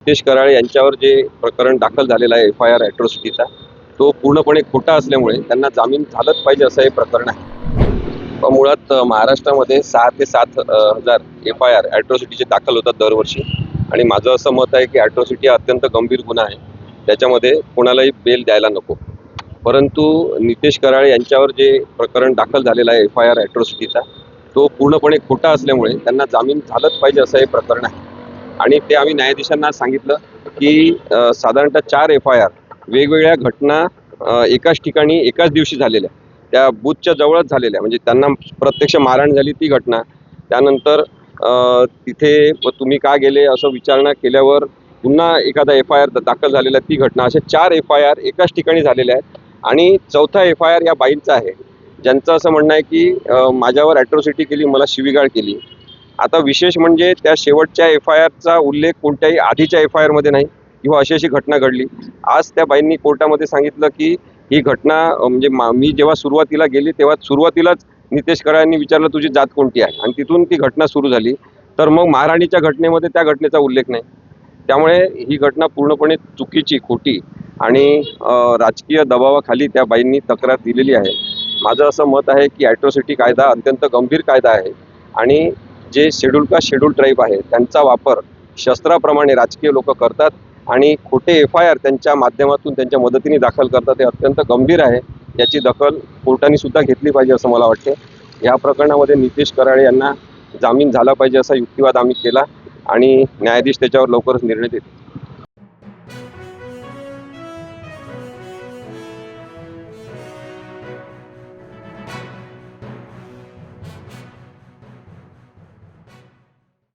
नितेश कराळे यांच्यावर जे प्रकरण दाखल झालेलं आहे FIR ॲट्रॉसिटीचा, तो पूर्णपणे खोटा असल्यामुळे त्यांना जामीन झालंच पाहिजे असं हे प्रकरण आहे. मुळात महाराष्ट्रामध्ये 6 ते 7 हजार FIR ॲट्रॉसिटीचे दाखल होतात दरवर्षी आणि माझं असं मत आहे की ॲट्रॉसिटी हा अत्यंत गंभीर गुन्हा आहे, त्याच्यामध्ये कोणालाही बेल द्यायला नको. परंतु नितेश कराळे यांच्यावर जे प्रकरण दाखल झालेलं आहे FIR ॲट्रॉसिटीचा, तो पूर्णपणे खोटा असल्यामुळे त्यांना जामीन झालंच पाहिजे असं हे प्रकरण आहे. आणि ते आम्ही न्यायाधीशांना सांगितलं की साधारणतः 4 FIR वेगवेगळ्या घटना एकाच ठिकाणी एकाच दिवशी झालेल्या, त्या बूथच्या जवळच झालेल्या, म्हणजे त्यांना प्रत्यक्ष मारहाण झाली ती घटना, त्यानंतर तिथे तुम्ही का गेले असं विचारणा केल्यावर पुन्हा एखादा FIR दाखल झालेला ती घटना, अशा 4 FIR एकाच ठिकाणी झालेल्या आहेत. आणि चौथा FIR या बाईंचा आहे, ज्यांचं असं म्हणणं आहे की माझ्यावर ॲट्रॉसिटी केली, मला शिवीगाळ केली. आता विशेष म्हणजे त्या शेवटच्या FIRचा उल्लेख कोणत्याही आधीच्या FIR मध्ये नाही किंवा अशी घटना घडली. आज त्या बाईंनी कोर्टामध्ये सांगितलं की ही घटना म्हणजे मी जेव्हा सुरुवातीला गेली तेव्हा सुरुवातीलाच नितेश कराळेंनी विचारलं तुझी जात कोणती आहे, आणि तिथून ती घटना सुरू झाली. तर मग मारहाणीच्या घटनेमध्ये त्या घटनेचा उल्लेख नाही. त्यामुळे ही घटना पूर्णपणे चुकीची, खोटी आणि राजकीय दबावाखाली त्या बाईंनी तक्रार दिलेली आहे. माझं असं मत आहे की ॲट्रॉसिटी कायदा अत्यंत गंभीर कायदा आहे आणि जे शेड्यूल कास्ट शेड्यूल ट्राईब आहे त्यांचा वापर शस्त्राप्रमाणे राजकीय लोक करतात आणि खोटे FIR त्यांच्या माध्यमातून त्यांच्या मदतीने दाखल करतात. हे अत्यंत गंभीर आहे, याची दखल कोर्टाने सुद्धा घेतली पाहिजे असं मला वाटते. या प्रकरणामध्ये नितेश कराळे यांना जामीन झाला पाहिजे असा युक्तिवाद आम्ही केला आणि न्यायाधीश त्याच्यावर लवकरच निर्णय देतील.